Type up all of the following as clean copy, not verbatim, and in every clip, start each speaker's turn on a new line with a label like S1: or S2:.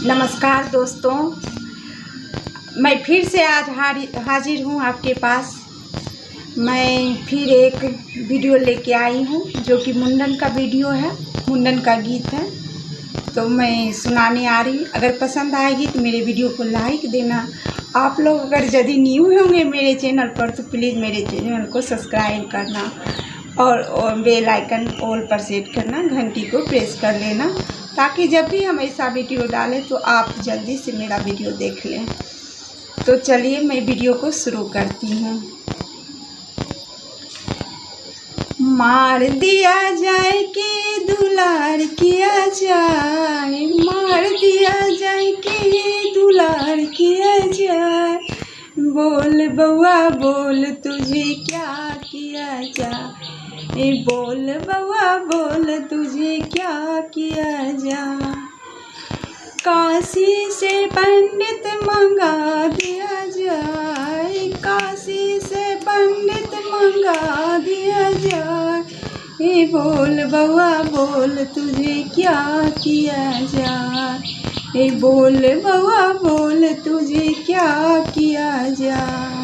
S1: नमस्कार दोस्तों, मैं फिर से आज हाजिर हूँ आपके पास। मैं फिर एक वीडियो लेके आई हूँ जो कि मुंडन का वीडियो है, मुंडन का गीत है। तो मैं सुनाने आ रही हूँ। अगर पसंद आएगी तो मेरे वीडियो को लाइक देना। आप लोग अगर यदि न्यू होंगे मेरे चैनल पर तो प्लीज़ मेरे चैनल को सब्सक्राइब करना और बेल आइकन ऑल पर सेट करना, घंटी को प्रेस कर लेना, ताकि जब भी हम ऐसा वीडियो डालें तो आप जल्दी से मेरा वीडियो देख लें। तो चलिए मैं वीडियो को शुरू करती हूँ। मार दिया जाए कि दुलार किया जाए, मार दिया जाए कि दुलार किया जाए, बोल बउआ बोल तुझे क्या किया जाए, बोल बउआ बोल तुझे क्या किया जाए। काशी से पंडित मंगा दिया जाए, काशी से पंडित मंगा दिया जाए, बोल बउआ बोल तुझे क्या किया जाए, बोल बउआ बोल तुझे क्या किया जाए।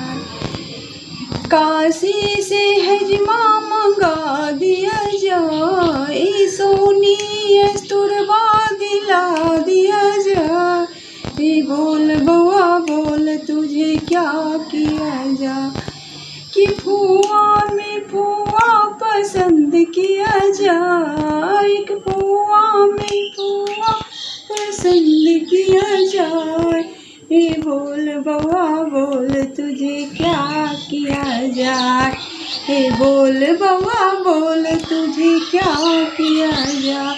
S1: काशी से हजमा मंगा दिया जाए, सोनी अस्तुरबा दिला दिया जाए, बोल बउआ बोल तुझे क्या किया जाए। कि फुआ में फुआ पसंद किया जाए, कि फुआ में फुआ पसंद किया जाए, बोल बउआ बोल तुझे क्या किया जाए, बोल बउआ बोल तुझे क्या किया जाए।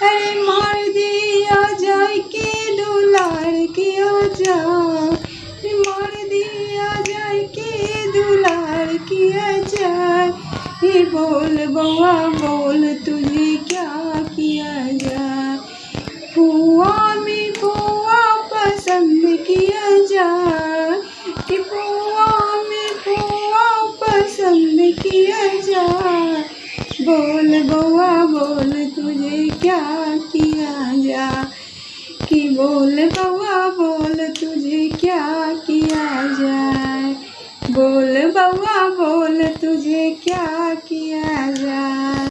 S1: अरे मार दिया जाए कि दुलार किया जाए, मार दिया जाए कि दुलार किया जाए, बोल बउआ बोल तुझे क्या किया जाए। फुआ में फुआ पसंद किया जाए, कि फुआ में फुआ पसंद किया जाए, बोल बउआ बोल तुझे क्या किया जाए, कि बोल बउआ बोल तुझे क्या किया जाए, बोल बउआ बोल तुझे क्या किया जाए।